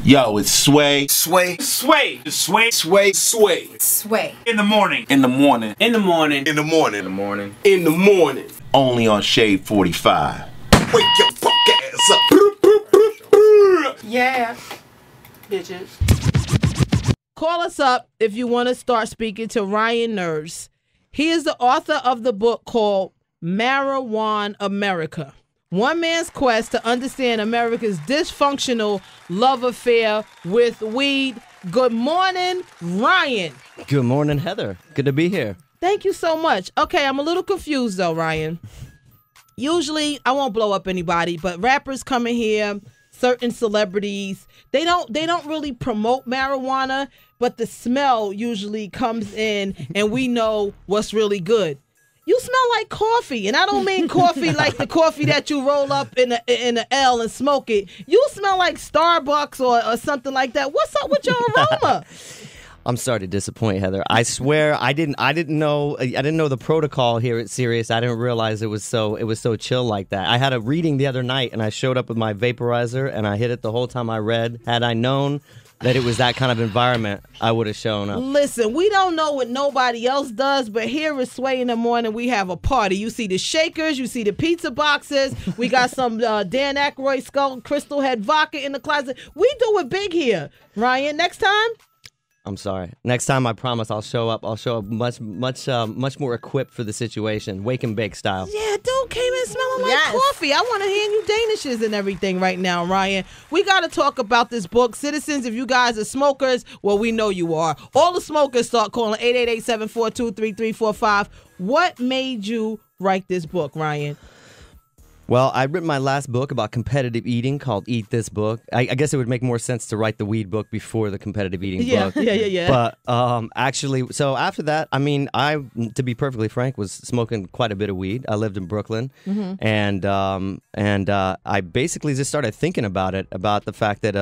Yo, it's Sway. Sway. Sway. Sway. Sway. Sway. Sway. In the morning. In the morning. In the morning. In the morning. In the morning. In the morning. Only on Shade 45. Wake your fuck ass up. Yeah. Bitches. Call us up if you want to start speaking to Ryan Nerz. He is the author of the book called Marijuanamerica. One man's quest to understand America's dysfunctional love affair with weed. Good morning, Ryan. Good morning, Heather. Good to be here. Thank you so much. Okay, I'm a little confused though, Ryan. Usually, I won't blow up anybody, but rappers come in here, certain celebrities, they don't really promote marijuana, but the smell usually comes in and we know what's really good. You smell like coffee, and I don't mean coffee like the coffee that you roll up in a L and smoke it. You smell like Starbucks or something like that. What's up with your aroma? I'm sorry to disappoint, Heather. I swear I didn't know the protocol here at Sirius. I didn't realize it was so chill like that. I had a reading the other night, and I showed up with my vaporizer, and I hit it the whole time I read. Had I known that it was that kind of environment, I would have shown up. Listen, we don't know what nobody else does, but here at Sway in the Morning, we have a party. You see the shakers, you see the pizza boxes. We got some Dan Aykroyd Skull Crystal Head vodka in the closet. We do it big here. Ryan, next time? I'm sorry. Next time, I promise I'll show up. I'll show up much more equipped for the situation, wake and bake style. Yeah, dude came in smelling like coffee. I want to hand you Danishes and everything right now, Ryan. We got to talk about this book. Citizens, if you guys are smokers, well, we know you are. All the smokers start calling 888-742-3345. What made you write this book, Ryan? Well, I wrote my last book about competitive eating called Eat This Book. I guess it would make more sense to write the weed book before the competitive eating book. Yeah. But actually, so after that, I mean, to be perfectly frank, was smoking quite a bit of weed. I lived in Brooklyn, and I basically just started thinking about the fact that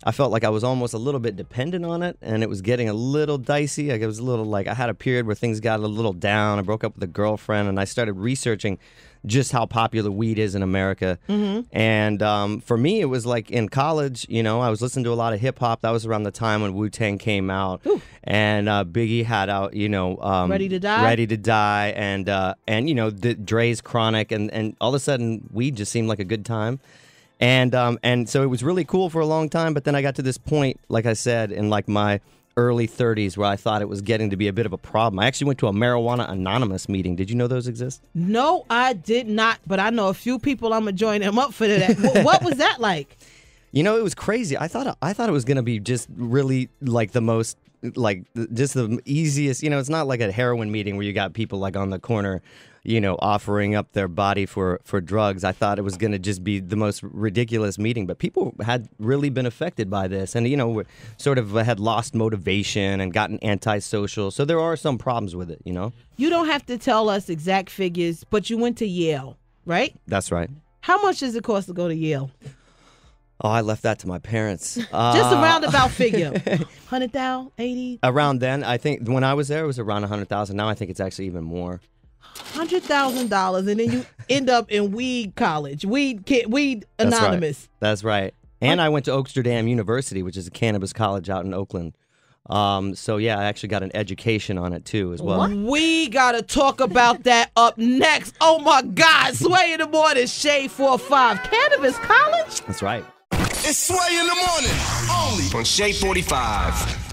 I felt like I was almost a little bit dependent on it, and it was getting a little dicey. Like, it was a little I had a period where things got a little down. I broke up with a girlfriend, and I started researching just how popular weed is in America. And for me, it was like in college, I was listening to a lot of hip hop. That was around the time when Wu-Tang came out. Ooh. And Biggie had out, Ready to Die, and the Dre's Chronic, and all of a sudden, weed just seemed like a good time. And so it was really cool for a long time, but then I got to this point, like I said, in like my early 30s where I thought it was getting to be a bit of a problem. I actually went to a Marijuana Anonymous meeting. Did you know those exist? No, I did not, but I know a few people. I'm going to join them up for that. What was that like? It was crazy. I thought it was going to be just really like the most, like just the easiest, it's not like a heroin meeting where you got people like on the corner, offering up their body for drugs. I thought it was going to just be the most ridiculous meeting, but people had really been affected by this and, sort of had lost motivation and gotten antisocial. So there are some problems with it, You don't have to tell us exact figures, but you went to Yale, right? That's right. How much does it cost to go to Yale? Oh, I left that to my parents. Just a roundabout figure. 100,000, 80? Around then, I think when I was there, it was around 100,000. Now I think it's actually even more. $100,000, and then you end up in weed college, weed anonymous. That's right. And I went to Amsterdam University, which is a cannabis college out in Oakland. So yeah, I actually got an education on it too as well. We gotta talk about that up next. Oh my God, Sway in the Morning, Shade 45, Cannabis College. That's right. It's Sway in the Morning, only on Shade 45.